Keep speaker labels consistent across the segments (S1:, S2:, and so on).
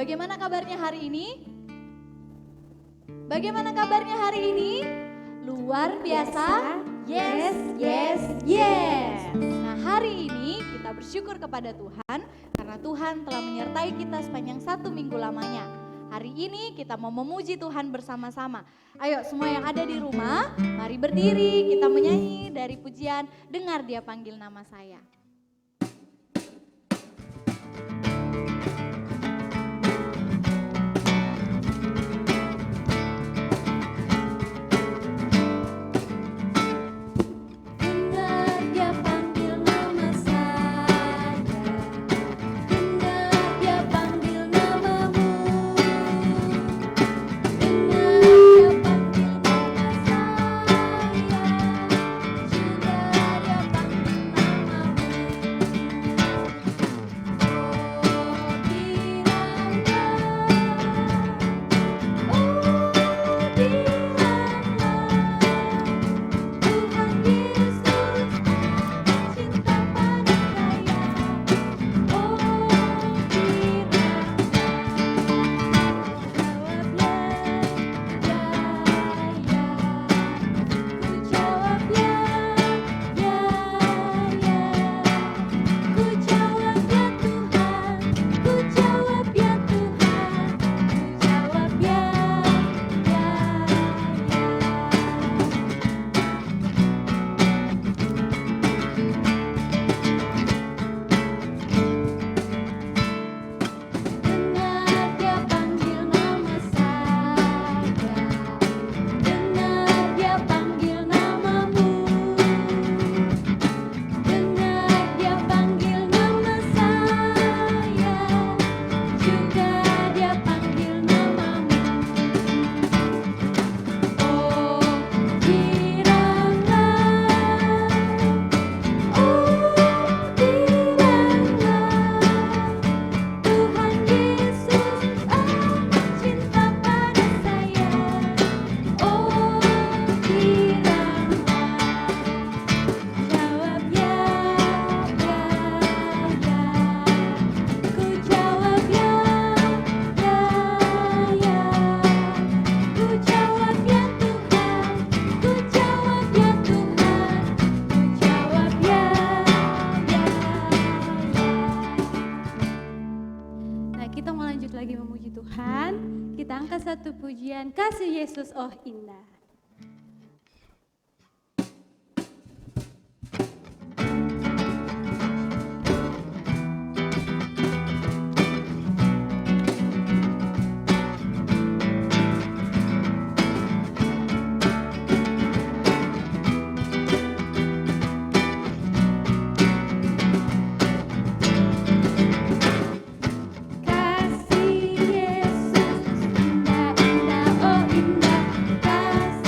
S1: Bagaimana kabarnya hari ini? Bagaimana kabarnya hari ini? Luar biasa? Yes, yes, yes. Nah, hari ini kita bersyukur kepada Tuhan karena Tuhan telah menyertai kita sepanjang 1 minggu lamanya. Hari ini kita mau memuji Tuhan bersama-sama. Ayo semua yang ada di rumah, mari berdiri, kita menyanyi dari pujian Dengar Dia Panggil Nama Saya.
S2: Satu pujian Kasih Yesus Oh Indah.
S3: Kasih Yesus indah, indah, oh indah. Kasih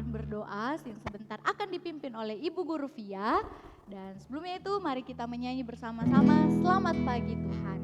S1: akan berdoa yang sebentar akan dipimpin oleh Ibu Guru Via. Dan sebelumnya itu mari kita menyanyi bersama-sama Selamat Pagi Tuhan.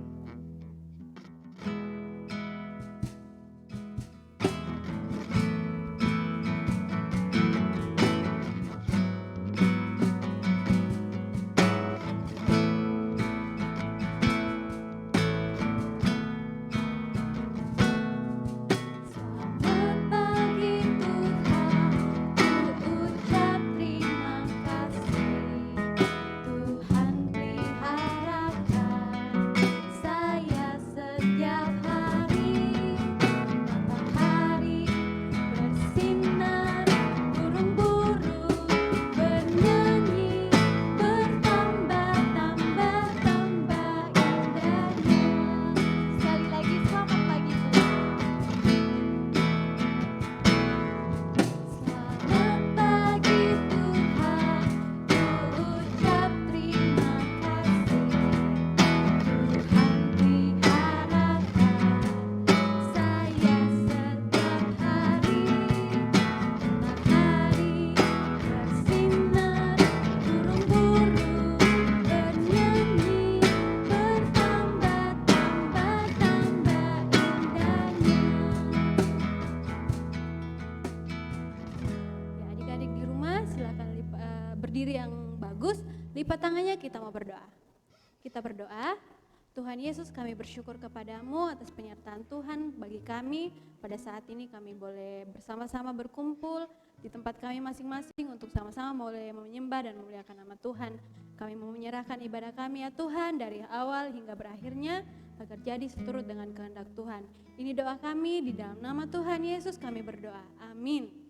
S2: Berdiri yang bagus, lipat tangannya, kita mau berdoa. Kita berdoa. Tuhan Yesus, kami bersyukur kepadamu atas penyertaan Tuhan bagi kami. Pada saat ini kami boleh bersama-sama berkumpul di tempat kami masing-masing untuk sama-sama boleh menyembah dan memuliakan nama Tuhan. Kami mau menyerahkan ibadah kami ya Tuhan dari awal hingga berakhirnya agar jadi seturut dengan kehendak Tuhan. Ini doa kami di dalam nama Tuhan Yesus kami berdoa. Amin.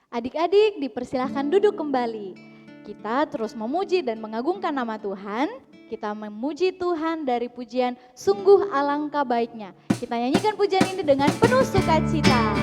S1: Adik-adik dipersilahkan duduk kembali. Kita terus memuji dan mengagungkan nama Tuhan. Kita memuji Tuhan dari pujian sungguh alangkah baiknya. Kita nyanyikan pujian ini dengan penuh sukacita.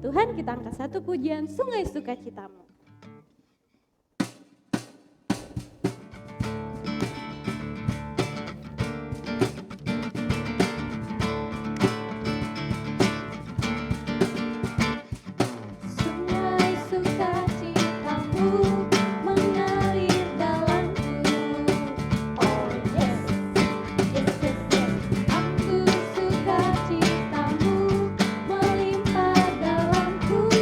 S2: Tuhan, kita angkat satu pujian Sungai Sukacitamu.
S3: Sukacitamu melimpah dalamku.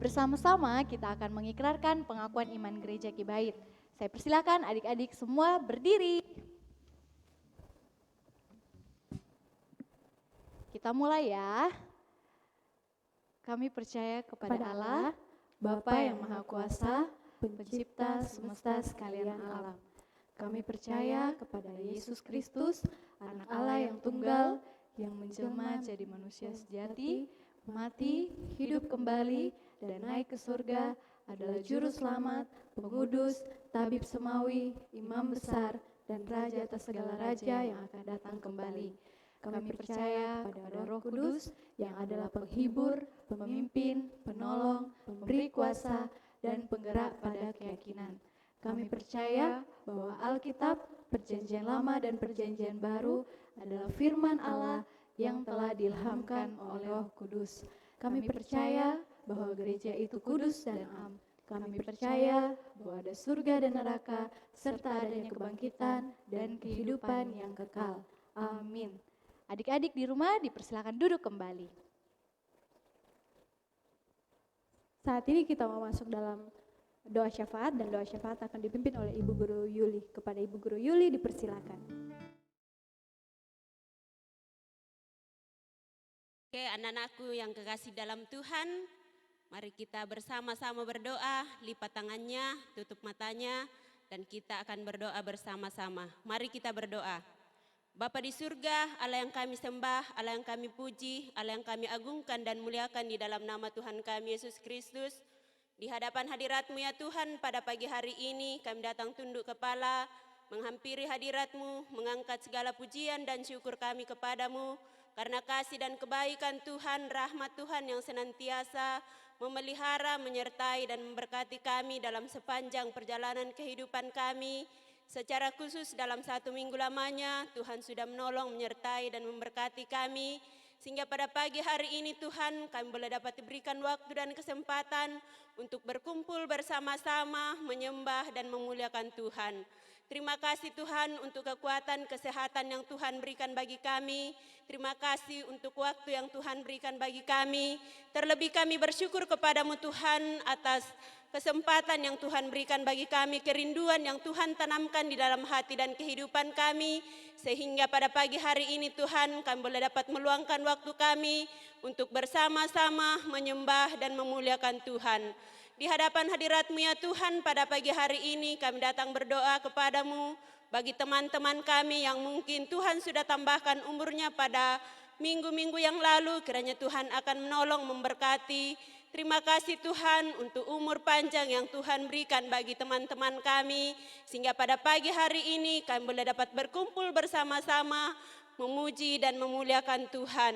S1: bersama-sama kita akan mengikrarkan pengakuan iman Gereja Kibait. Saya persilakan adik-adik semua berdiri. Kita mulai ya. Kami percaya kepada Allah, Bapa yang Maha Kuasa, Pencipta semesta sekalian alam. Kami percaya kepada Yesus Kristus, Anak Allah yang tunggal, yang menjelma jadi manusia sejati, mati, hidup kembali, dan naik ke surga, adalah Juru Selamat, Pengudus, Tabib Semawi, Imam Besar, dan Raja atas segala raja yang akan datang kembali. Kami percaya kepada Roh Kudus yang adalah penghibur, pemimpin, penolong, pemberi kuasa, dan penggerak pada keyakinan. Kami percaya bahwa Alkitab, Perjanjian Lama dan Perjanjian Baru adalah firman Allah yang telah diilhamkan oleh Roh Kudus. Kami percaya bahwa gereja itu kudus dan am. Kami percaya bahwa ada surga dan neraka, serta adanya kebangkitan dan kehidupan yang kekal. Amin. Adik-adik di rumah dipersilakan duduk kembali.
S2: Saat ini kita mau masuk dalam doa syafaat, dan doa syafaat akan dipimpin oleh Ibu Guru Yuli. Kepada Ibu Guru Yuli dipersilakan.
S3: Oke, anak-anakku yang kekasih dalam Tuhan, mari kita bersama-sama berdoa, lipat tangannya, tutup matanya, dan kita akan berdoa bersama-sama. Mari kita berdoa. Bapa di surga, Allah yang kami sembah, Allah yang kami puji, Allah yang kami agungkan dan muliakan di dalam nama Tuhan kami Yesus Kristus. Di hadapan hadirat-Mu ya Tuhan, pada pagi hari ini kami datang tunduk kepala, menghampiri hadirat-Mu, mengangkat segala pujian dan syukur kami kepadamu, karena kasih dan kebaikan Tuhan, rahmat Tuhan yang senantiasa memelihara, menyertai dan memberkati kami dalam sepanjang perjalanan kehidupan kami. Secara khusus dalam 1 minggu lamanya, Tuhan sudah menolong, menyertai dan memberkati kami, sehingga pada pagi hari ini Tuhan kami boleh dapat diberikan waktu dan kesempatan untuk berkumpul bersama-sama, menyembah dan memuliakan Tuhan. Terima kasih Tuhan untuk kekuatan, kesehatan yang Tuhan berikan bagi kami. Terima kasih untuk waktu yang Tuhan berikan bagi kami. Terlebih kami bersyukur kepadamu Tuhan atas kesempatan yang Tuhan berikan bagi kami, kerinduan yang Tuhan tanamkan di dalam hati dan kehidupan kami, sehingga pada pagi hari ini Tuhan kami boleh dapat meluangkan waktu kami untuk bersama-sama menyembah dan memuliakan Tuhan. Di hadapan hadirat-Mu ya Tuhan, pada pagi hari ini kami datang berdoa kepadamu bagi teman-teman kami yang mungkin Tuhan sudah tambahkan umurnya pada minggu-minggu yang lalu, kiranya Tuhan akan menolong, memberkati. Terima kasih Tuhan untuk umur panjang yang Tuhan berikan bagi teman-teman kami, sehingga pada pagi hari ini kami boleh dapat berkumpul bersama-sama, memuji dan memuliakan Tuhan.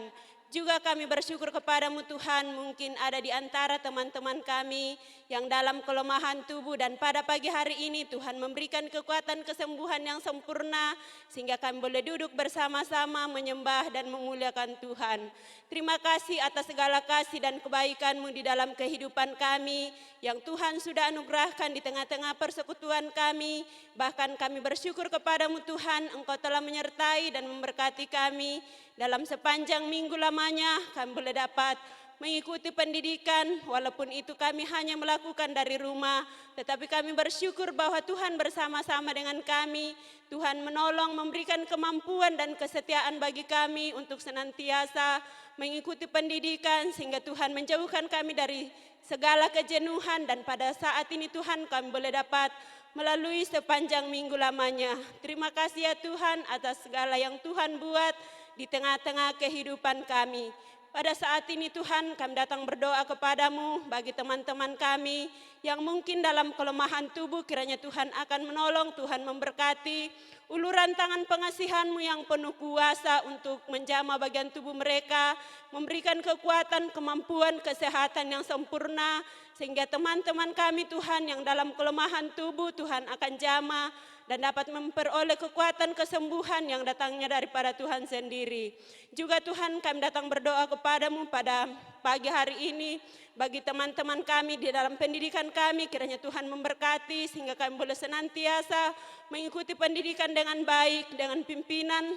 S3: Juga kami bersyukur kepadamu Tuhan, mungkin ada di antara teman-teman kami yang dalam kelemahan tubuh, dan pada pagi hari ini Tuhan memberikan kekuatan kesembuhan yang sempurna, sehingga kami boleh duduk bersama-sama menyembah dan memuliakan Tuhan. Terima kasih atas segala kasih dan kebaikan-Mu di dalam kehidupan kami, yang Tuhan sudah anugerahkan di tengah-tengah persekutuan kami. Bahkan kami bersyukur kepadamu Tuhan, Engkau telah menyertai dan memberkati kami dalam sepanjang minggu lamanya. Kami boleh dapat mengikuti pendidikan, walaupun itu kami hanya melakukan dari rumah, tetapi kami bersyukur bahwa Tuhan bersama-sama dengan kami. Tuhan menolong, memberikan kemampuan dan kesetiaan bagi kami untuk senantiasa mengikuti pendidikan, sehingga Tuhan menjauhkan kami dari segala kejenuhan, dan pada saat ini Tuhan kami boleh dapat melalui sepanjang minggu lamanya. Terima kasih ya Tuhan atas segala yang Tuhan buat di tengah-tengah kehidupan kami. Pada saat ini Tuhan kami datang berdoa kepadamu bagi teman-teman kami yang mungkin dalam kelemahan tubuh, kiranya Tuhan akan menolong, Tuhan memberkati. Uluran tangan pengasihan-Mu yang penuh kuasa untuk menjamah bagian tubuh mereka, memberikan kekuatan, kemampuan, kesehatan yang sempurna, sehingga teman-teman kami Tuhan yang dalam kelemahan tubuh Tuhan akan jamah dan dapat memperoleh kekuatan kesembuhan yang datangnya daripada Tuhan sendiri. Juga Tuhan kami datang berdoa kepadamu pada pagi hari ini bagi teman-teman kami di dalam pendidikan kami, kiranya Tuhan memberkati sehingga kami boleh senantiasa mengikuti pendidikan dengan baik, dengan pimpinan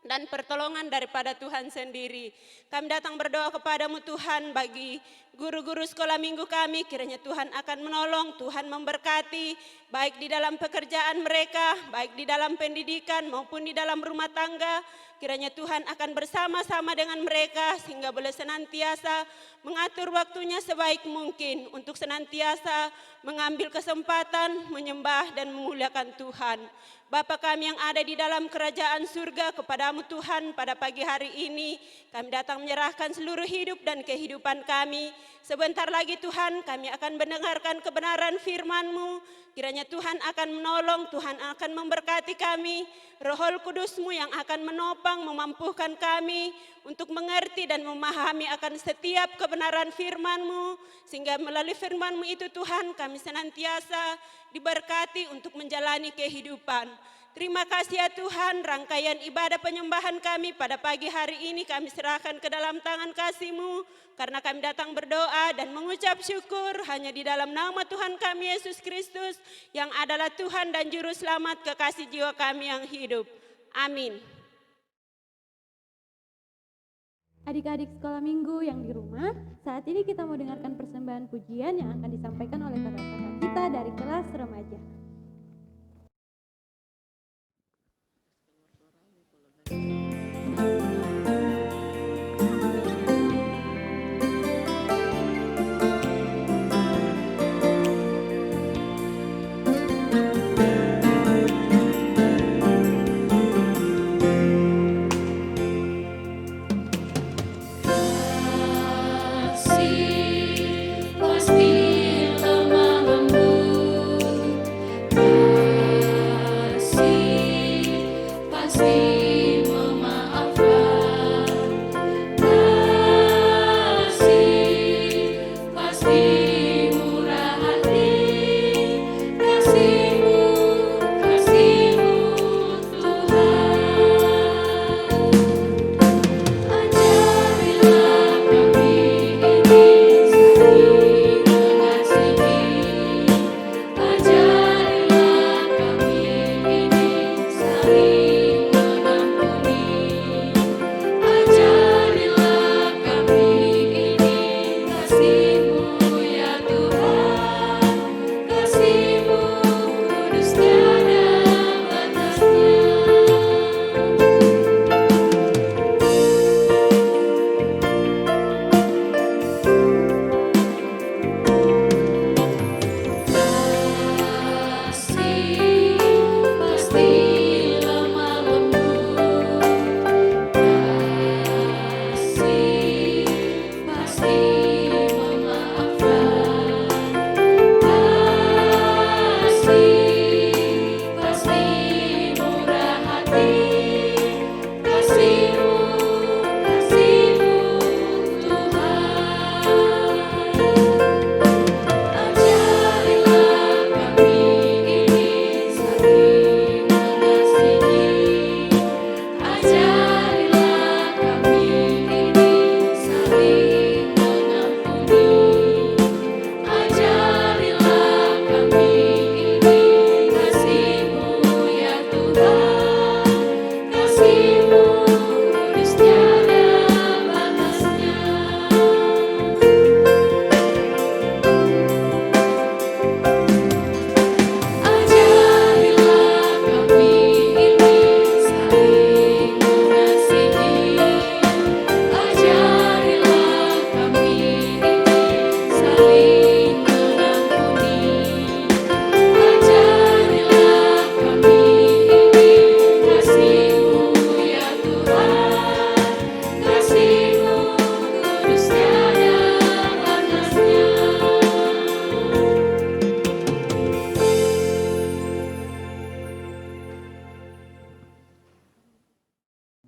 S3: dan pertolongan daripada Tuhan sendiri. Kami datang berdoa kepadamu Tuhan bagi guru-guru sekolah minggu kami, kiranya Tuhan akan menolong, Tuhan memberkati, baik di dalam pekerjaan mereka, baik di dalam pendidikan maupun di dalam rumah tangga. Kiranya Tuhan akan bersama-sama dengan mereka sehingga boleh senantiasa mengatur waktunya sebaik mungkin untuk senantiasa mengambil kesempatan menyembah dan memuliakan Tuhan. Bapa kami yang ada di dalam kerajaan surga, kepadamu Tuhan pada pagi hari ini kami datang menyerahkan seluruh hidup dan kehidupan kami. Sebentar lagi Tuhan kami akan mendengarkan kebenaran firman-Mu. Kiranya Tuhan akan menolong, Tuhan akan memberkati kami. Roh Kudus-Mu yang akan menopang, memampukan kami untuk mengerti dan memahami akan setiap kebenaran firman-Mu. Sehingga melalui firman-Mu itu Tuhan kami senantiasa diberkati untuk menjalani kehidupan. Terima kasih ya Tuhan, rangkaian ibadah penyembahan kami pada pagi hari ini kami serahkan ke dalam tangan kasih-Mu. Karena kami datang berdoa dan mengucap syukur hanya di dalam nama Tuhan kami Yesus Kristus yang adalah Tuhan dan Juru Selamat kekasih jiwa kami yang hidup. Amin.
S2: Adik-adik sekolah minggu yang di rumah, saat ini kita mau dengarkan persembahan pujian yang akan disampaikan oleh kakak-kakak kita dari kelas remaja.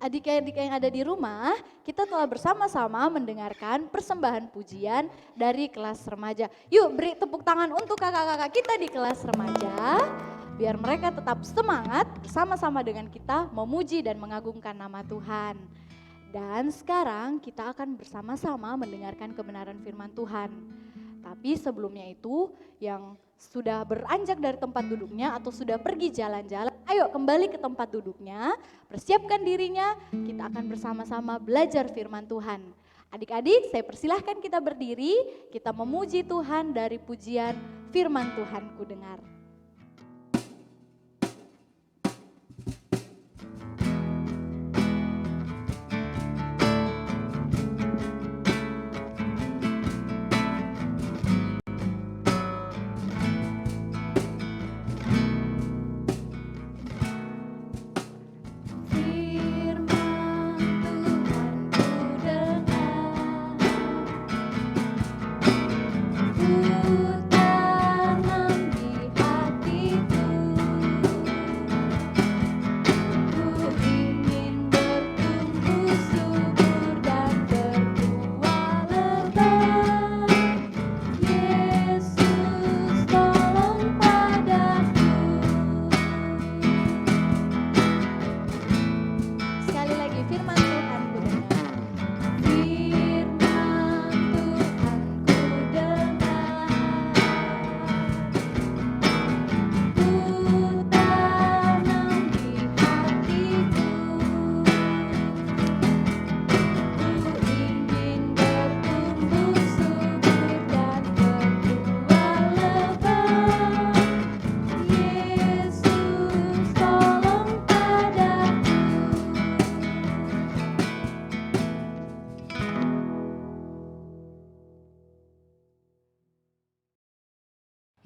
S1: Adik-adik yang ada di rumah, kita telah bersama-sama mendengarkan persembahan pujian dari kelas remaja. Yuk beri tepuk tangan untuk kakak-kakak kita di kelas remaja, biar mereka tetap semangat bersama-sama dengan kita memuji dan mengagungkan nama Tuhan. Dan sekarang kita akan bersama-sama mendengarkan kebenaran firman Tuhan. Tapi sebelumnya itu yang sudah beranjak dari tempat duduknya atau sudah pergi jalan-jalan, ayo kembali ke tempat duduknya, persiapkan dirinya, kita akan bersama-sama belajar firman Tuhan. Adik-adik, saya persilahkan kita berdiri, kita memuji Tuhan dari pujian firman Tuhan ku dengar.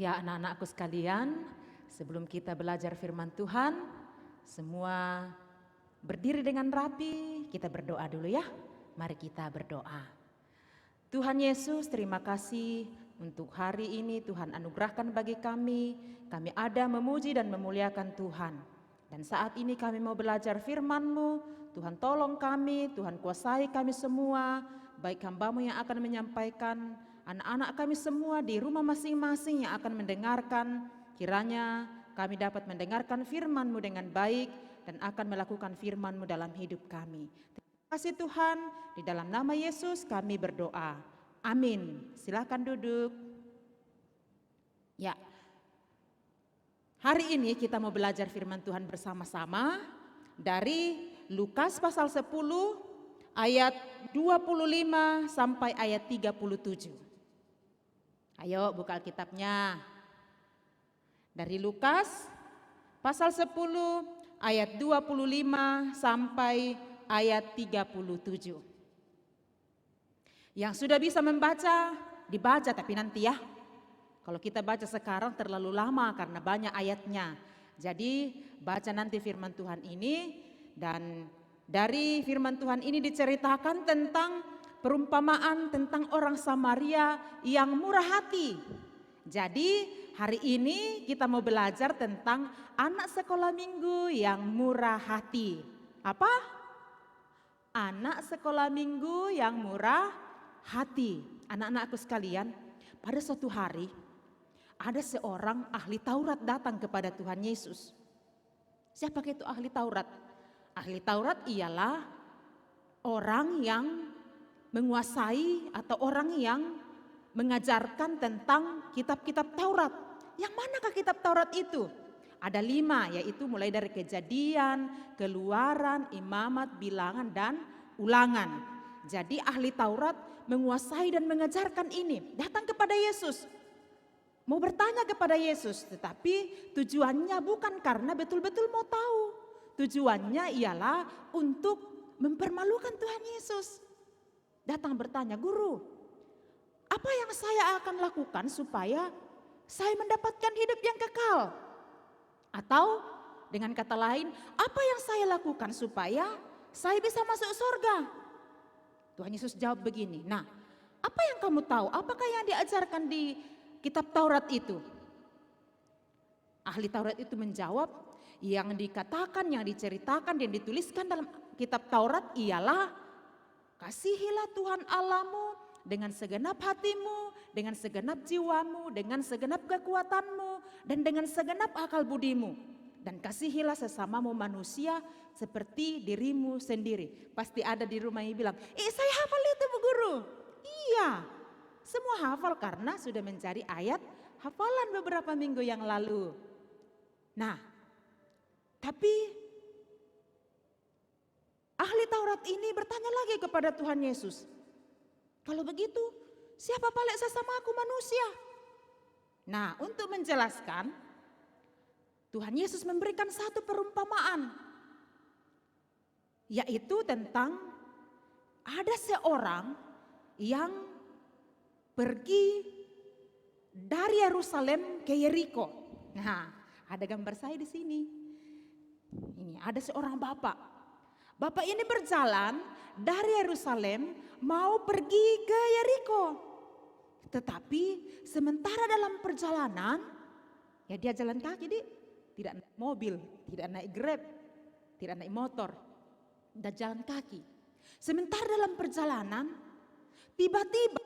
S4: Ya anak-anakku sekalian, sebelum kita belajar firman Tuhan, semua berdiri dengan rapi, kita berdoa dulu ya. Mari kita berdoa. Tuhan Yesus, terima kasih untuk hari ini Tuhan anugerahkan bagi kami ada memuji dan memuliakan Tuhan. Dan saat ini kami mau belajar firman-Mu, Tuhan tolong kami, Tuhan kuasai kami semua, baik hamba-Mu yang akan menyampaikan, anak-anak kami semua di rumah masing-masing yang akan mendengarkan, kiranya kami dapat mendengarkan firman-Mu dengan baik dan akan melakukan firman-Mu dalam hidup kami. Terima kasih Tuhan, di dalam nama Yesus kami berdoa. Amin. Silakan duduk. Ya, hari ini kita mau belajar firman Tuhan bersama-sama dari Lukas pasal 10 ayat 25 sampai ayat 37. Ayo buka Alkitabnya. Dari Lukas pasal 10 ayat 25 sampai ayat 37. Yang sudah bisa membaca, dibaca tapi nanti ya. Kalau kita baca sekarang terlalu lama karena banyak ayatnya. Jadi baca nanti firman Tuhan ini, dan dari firman Tuhan ini diceritakan tentang perumpamaan tentang orang Samaria yang murah hati. Jadi hari ini kita mau belajar tentang anak sekolah minggu yang murah hati. Apa? Anak sekolah minggu yang murah hati. Anak-anakku sekalian, pada suatu hari ada seorang ahli Taurat datang kepada Tuhan Yesus. Siapa itu ahli Taurat? Ahli Taurat ialah orang yang menguasai atau orang yang mengajarkan tentang kitab-kitab Taurat. Yang manakah kitab Taurat itu? Ada 5, yaitu mulai dari Kejadian, Keluaran, Imamat, Bilangan, dan Ulangan. Jadi ahli Taurat menguasai dan mengajarkan ini. Datang kepada Yesus, mau bertanya kepada Yesus, tetapi tujuannya bukan karena betul-betul mau tahu. Tujuannya ialah untuk mempermalukan Tuhan Yesus. Datang bertanya, guru, apa yang saya akan lakukan supaya saya mendapatkan hidup yang kekal? Atau dengan kata lain, apa yang saya lakukan supaya saya bisa masuk surga? Tuhan Yesus jawab begini, nah apa yang kamu tahu? Apakah yang diajarkan di kitab Taurat itu? Ahli Taurat itu menjawab, yang dikatakan, yang diceritakan, yang dituliskan dalam kitab Taurat ialah kasihilah Tuhan Allahmu dengan segenap hatimu, dengan segenap jiwamu, dengan segenap kekuatanmu, dan dengan segenap akal budimu. Dan kasihilah sesamamu manusia seperti dirimu sendiri. Pasti ada di rumah yang bilang, saya hafal itu Bu Guru. Iya, semua hafal karena sudah menjadi ayat hafalan beberapa minggu yang lalu. Nah, tapi ahli Taurat ini bertanya lagi kepada Tuhan Yesus, kalau begitu siapa paling sesama aku manusia? Nah, untuk menjelaskan, Tuhan Yesus memberikan satu perumpamaan, yaitu tentang ada seorang yang pergi dari Yerusalem ke Yeriko. Nah, ada gambar saya di sini. Ini ada seorang bapak. Bapak ini berjalan dari Yerusalem mau pergi ke Yeriko. Tetapi sementara dalam perjalanan, ya dia jalan kaki, tidak naik mobil, tidak naik Grab, tidak naik motor, dan jalan kaki. Sementara dalam perjalanan, tiba-tiba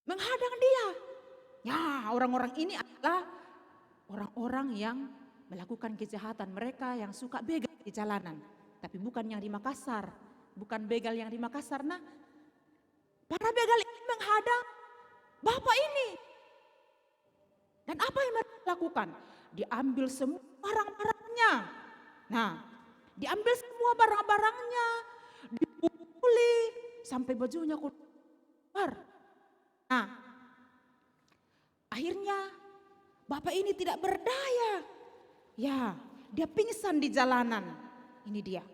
S4: menghadang dia. Ya, orang-orang ini adalah orang-orang yang melakukan kejahatan, mereka yang suka begal di jalanan. Tapi bukan yang di Makassar, bukan begal yang di Makassar. Nah, para begal ini menghadang bapak ini. Dan apa yang mereka lakukan? Diambil semua barang-barangnya. Nah, diambil semua barang-barangnya, dipukuli sampai bajunya kotor. Nah, akhirnya bapak ini tidak berdaya. Ya, dia pingsan di jalanan. Ini dia.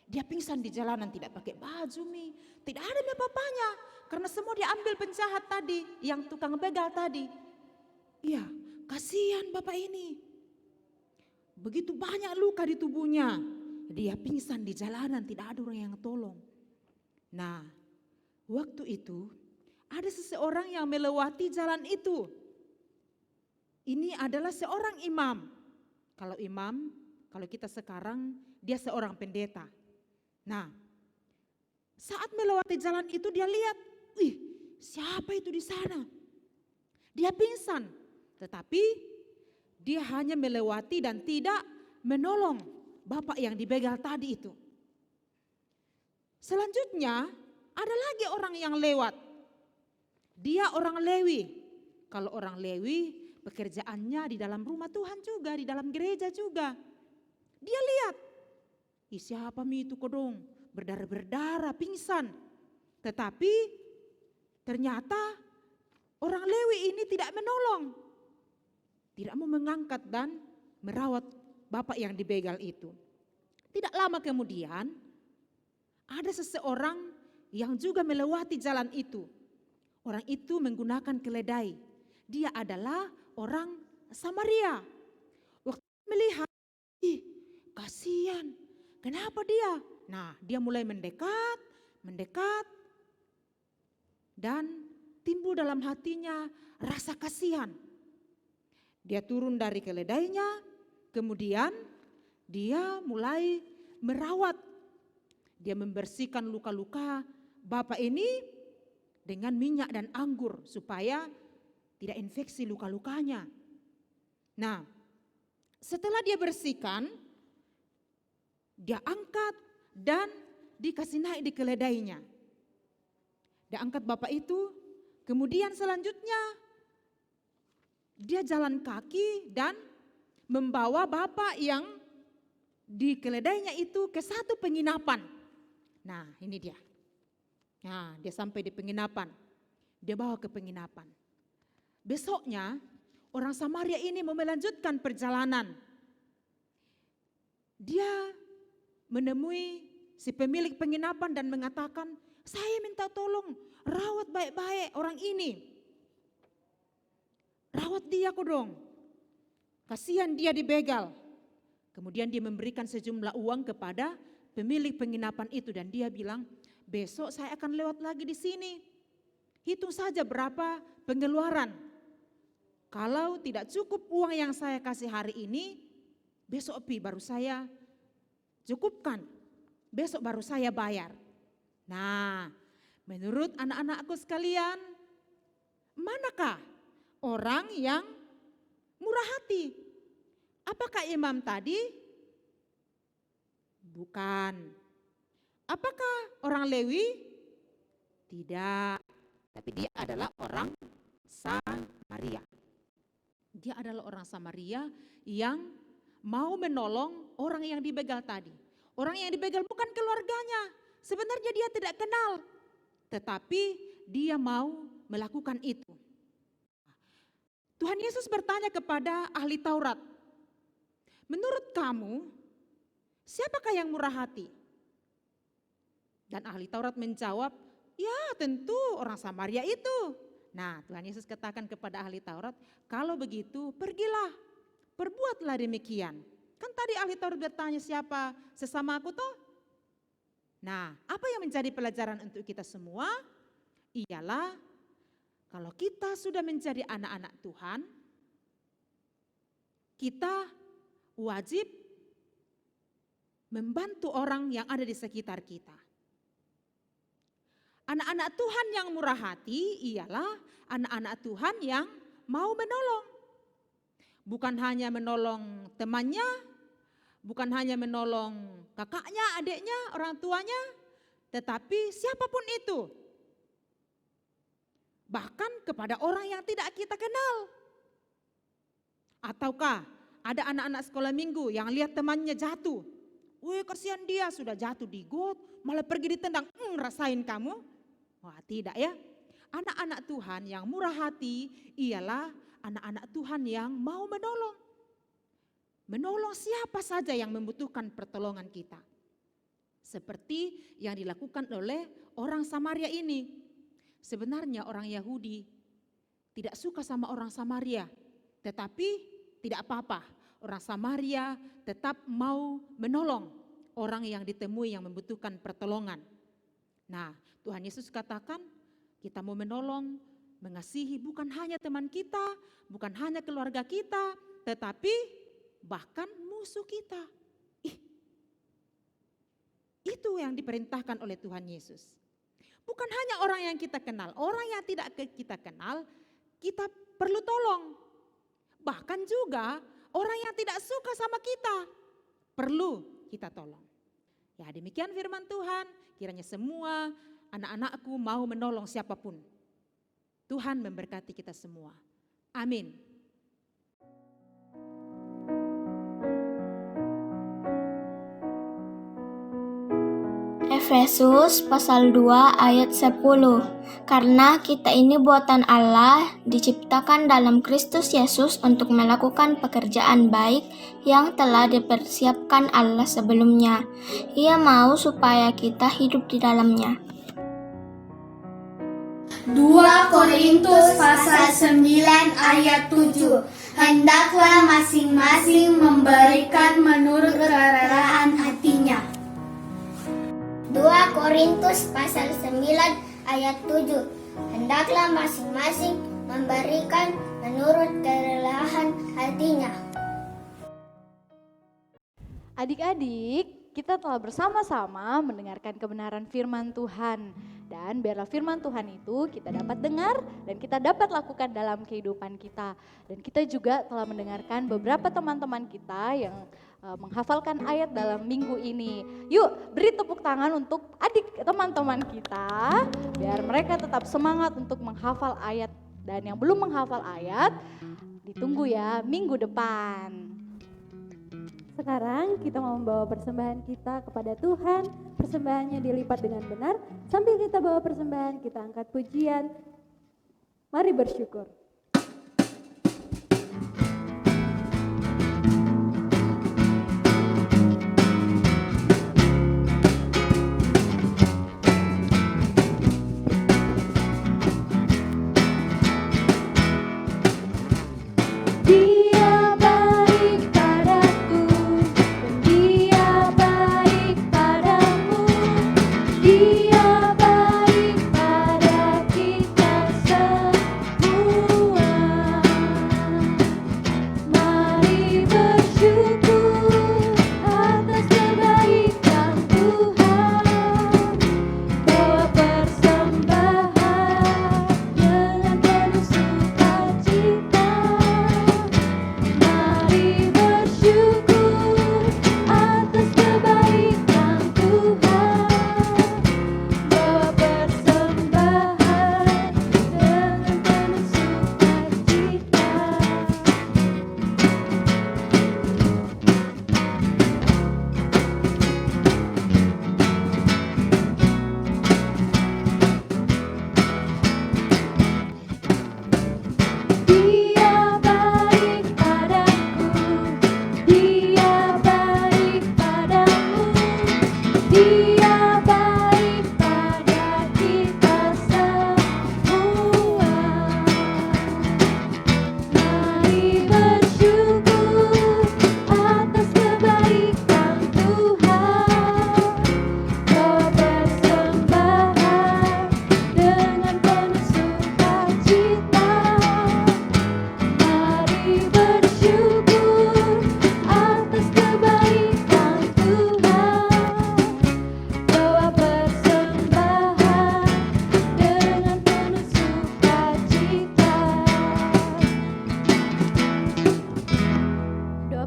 S4: Dia pingsan di jalanan, tidak pakai baju, tidak ada apa-apanya. Karena semua diambil penjahat tadi, yang tukang begal tadi. Iya, kasihan bapak ini. Begitu banyak luka di tubuhnya. Dia pingsan di jalanan, tidak ada orang yang tolong. Nah, waktu itu ada seseorang yang melewati jalan itu. Ini adalah seorang imam. Kalau imam, kalau kita sekarang, dia seorang pendeta. Nah, saat melewati jalan itu dia lihat, wih, siapa itu di sana? Dia pingsan, tetapi dia hanya melewati dan tidak menolong bapak yang dibegal tadi itu. Selanjutnya, ada lagi orang yang lewat. Dia orang Lewi. Kalau orang Lewi, pekerjaannya di dalam rumah Tuhan juga, di dalam gereja juga. Dia lihat, siapa itu kodong, berdarah-berdarah, pingsan. Tetapi ternyata orang Lewi ini tidak menolong. Tidak mau mengangkat dan merawat bapak yang dibegal itu. Tidak lama kemudian, ada seseorang yang juga melewati jalan itu. Orang itu menggunakan keledai. Dia adalah orang Samaria. Waktu melihat, kasihan, kenapa dia? Nah, dia mulai mendekat, dan timbul dalam hatinya rasa kasihan. Dia turun dari keledainya, kemudian dia mulai merawat. Dia membersihkan luka-luka bapak ini dengan minyak dan anggur supaya tidak infeksi luka-lukanya. Nah, setelah dia bersihkan, dia angkat dan dikasih naik di keledainya. Dia angkat bapak itu, kemudian selanjutnya dia jalan kaki dan membawa bapak yang di keledainya itu ke satu penginapan. Nah, ini dia. Nah, dia sampai di penginapan. Dia bawa ke penginapan. Besoknya, orang Samaria ini mau melanjutkan perjalanan. Dia menemui si pemilik penginapan dan mengatakan, saya minta tolong rawat baik-baik orang ini. Rawat dia kodong. Kasihan dia dibegal. Kemudian dia memberikan sejumlah uang kepada pemilik penginapan itu dan dia bilang, besok saya akan lewat lagi di sini. Hitung saja berapa pengeluaran. Kalau tidak cukup uang yang saya kasih hari ini, besok baru saya cukupkan. Besok baru saya bayar. Nah, menurut anak-anakku sekalian, manakah orang yang murah hati? Apakah imam tadi? Bukan. Apakah orang Lewi? Tidak, tapi dia adalah orang Samaria. Dia adalah orang Samaria yang mau menolong orang yang dibegal tadi. Orang yang dibegal bukan keluarganya, sebenarnya dia tidak kenal, tetapi dia mau melakukan itu. Tuhan Yesus bertanya kepada ahli Taurat, menurut kamu, siapakah yang murah hati? Dan ahli Taurat menjawab, ya tentu orang Samaria itu. Nah, Tuhan Yesus katakan kepada ahli Taurat, kalau begitu pergilah, perbuatlah demikian. Kan tadi ahli Taurat bertanya siapa sesamaku toh? Nah, apa yang menjadi pelajaran untuk kita semua? Ialah kalau kita sudah menjadi anak-anak Tuhan, kita wajib membantu orang yang ada di sekitar kita. Anak-anak Tuhan yang murah hati ialah anak-anak Tuhan yang mau menolong. Bukan hanya menolong temannya, bukan hanya menolong kakaknya, adiknya, orang tuanya, tetapi siapapun itu. Bahkan kepada orang yang tidak kita kenal. Ataukah ada anak-anak sekolah minggu yang lihat temannya jatuh. Wih, kasihan dia sudah jatuh di got, malah pergi ditendang. Rasain kamu? Wah, tidak ya. Anak-anak Tuhan yang murah hati ialah anak-anak Tuhan yang mau menolong. Menolong siapa saja yang membutuhkan pertolongan kita. Seperti yang dilakukan oleh orang Samaria ini. Sebenarnya orang Yahudi tidak suka sama orang Samaria, tetapi tidak apa-apa. Orang Samaria tetap mau menolong orang yang ditemui yang membutuhkan pertolongan. Nah, Tuhan Yesus katakan kita mau menolong, mengasihi bukan hanya teman kita, bukan hanya keluarga kita, tetapi bahkan musuh kita. Itu yang diperintahkan oleh Tuhan Yesus. Bukan hanya orang yang kita kenal, orang yang tidak kita kenal, kita perlu tolong. Bahkan juga orang yang tidak suka sama kita, perlu kita tolong. Ya, demikian firman Tuhan, kiranya semua anak-anakku mau menolong siapapun. Tuhan memberkati kita semua. Amin.
S5: Efesus pasal 2 ayat 10. Karena kita ini buatan Allah, diciptakan dalam Kristus Yesus untuk melakukan pekerjaan baik yang telah dipersiapkan Allah sebelumnya. Ia mau supaya kita hidup di dalamnya.
S6: 2 Korintus pasal 9 ayat 7. Hendaklah masing-masing memberikan menurut kerelaan hatinya.
S5: 2 Korintus pasal 9 ayat 7. Hendaklah masing-masing memberikan menurut kerelaan hatinya.
S1: Adik-adik, kita telah bersama-sama mendengarkan kebenaran firman Tuhan. Dan biarlah firman Tuhan itu kita dapat dengar dan kita dapat lakukan dalam kehidupan kita. Dan kita juga telah mendengarkan beberapa teman-teman kita yang menghafalkan ayat dalam minggu ini. Yuk beri tepuk tangan untuk adik teman-teman kita biar mereka tetap semangat untuk menghafal ayat. Dan yang belum menghafal ayat ditunggu ya minggu depan.
S2: Sekarang kita mau membawa persembahan kita kepada Tuhan. Persembahannya dilipat dengan benar. Sambil kita bawa persembahan, kita angkat pujian. Mari bersyukur.
S1: Dia baik pada kita semua.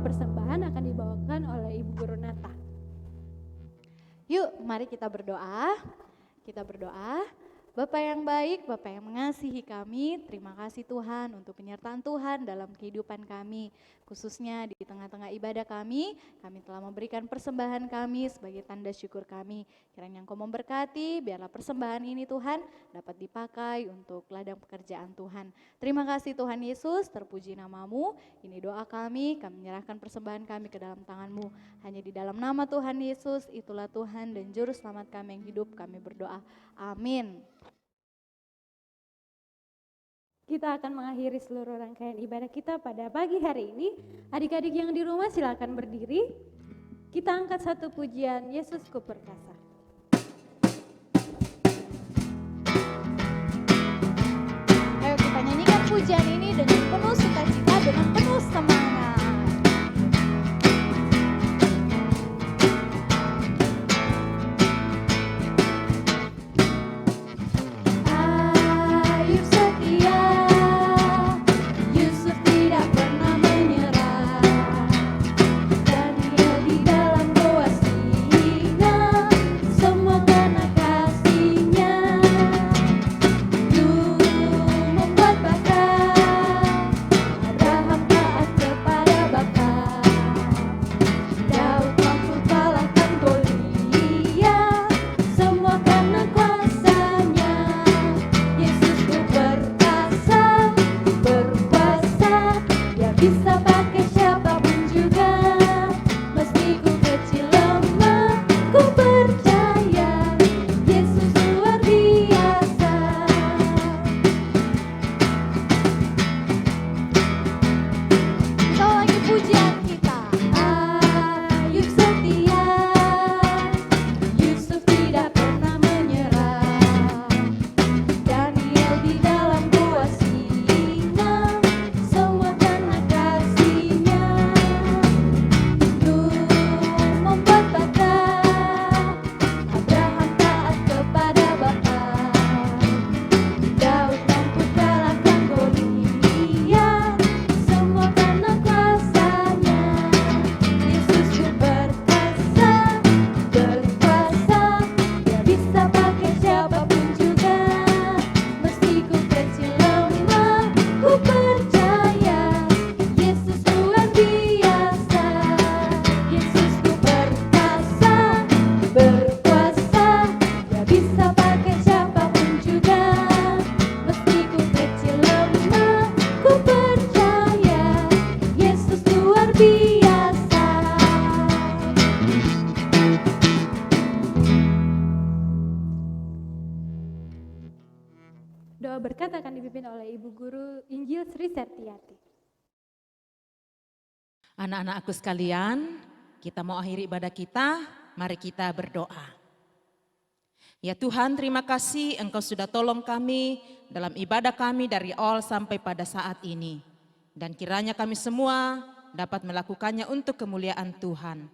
S2: persembahan akan dibawakan oleh Ibu Guru Nata.
S1: Yuk, mari kita berdoa. Kita berdoa. Bapa yang baik, Bapa yang mengasihi kami, terima kasih Tuhan untuk penyertaan Tuhan dalam kehidupan kami. Khususnya di tengah-tengah ibadah kami telah memberikan persembahan kami sebagai tanda syukur kami. Kiranya Engkau memberkati, biarlah persembahan ini Tuhan dapat dipakai untuk ladang pekerjaan Tuhan. Terima kasih Tuhan Yesus, terpuji namamu. Ini doa kami menyerahkan persembahan kami ke dalam tangan-Mu. Hanya di dalam nama Tuhan Yesus, itulah Tuhan dan Juru Selamat kami yang hidup, kami berdoa. Amin.
S2: Kita akan mengakhiri seluruh rangkaian ibadah kita pada pagi hari ini. Adik-adik yang di rumah silakan berdiri. Kita angkat satu pujian, Yesusku perkasa.
S1: Ayo kita nyanyikan pujian ini dengan penuh sukacita, dengan penuh semangat. Ayub setia, Yusuf tidak pernah menyerah. Daniel di dalam goa singa, semua karena kasih-Nya. Nuh membuat bakat, Abraham taat kepada bakat. Daud mampu kalahkan Goliat, semua karena kuasa-Nya. Yesusku berkuasa, Dia bisa pakai siapapun juga. Meski ku kecil lemah, ku percaya Yesus luar biasa. Kita lagi pujian kita. Ayub setia, Yusuf tidak pernah menyerah. Daniel di dalam gua singa, semua karena kasih-Nya. Nuh membuat bakat, Abraham taat kepada bakat. Daud mampu kalahkan Goliat, semua karena kuasa-Nya. Yesusku berkuasa, Dia bisa pakai siapapun juga. Meski ku kecil lemah, ku percaya Yesus luar biasa. Yesusku berkuasa, Dia bisa pakai siapapun juga. Meski ku kecil lemah, ku percaya Yesus luar biasa.
S2: Doa berkat akan dipimpin oleh Ibu Guru Injil Sri Septiati.
S4: Anak-anakku sekalian, kita mau akhiri ibadah kita, mari kita berdoa. Ya Tuhan, terima kasih Engkau sudah tolong kami dalam ibadah kami dari awal sampai pada saat ini. Dan kiranya kami semua dapat melakukannya untuk kemuliaan Tuhan.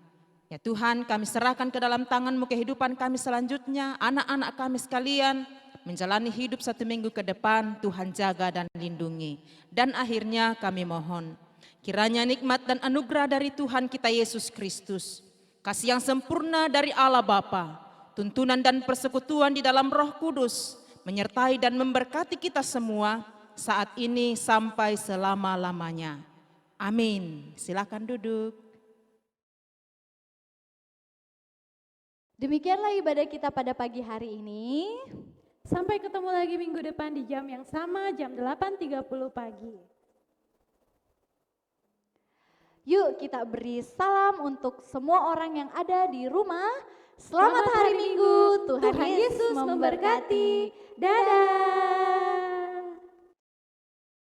S4: Ya Tuhan, kami serahkan ke dalam tangan-Mu kehidupan kami selanjutnya, anak-anak kami sekalian, menjalani hidup 1 minggu ke depan, Tuhan jaga dan lindungi. Dan akhirnya kami mohon, kiranya nikmat dan anugerah dari Tuhan kita Yesus Kristus, kasih yang sempurna dari Allah Bapa, tuntunan dan persekutuan di dalam Roh Kudus, menyertai dan memberkati kita semua saat ini sampai selama-lamanya. Amin. Silakan duduk.
S1: Demikianlah ibadah kita pada pagi hari ini.
S2: Sampai ketemu lagi minggu depan di jam yang sama, jam 8.30 pagi.
S1: Yuk kita beri salam untuk semua orang yang ada di rumah. Selamat hari Minggu, Tuhan Yesus memberkati. Dadah.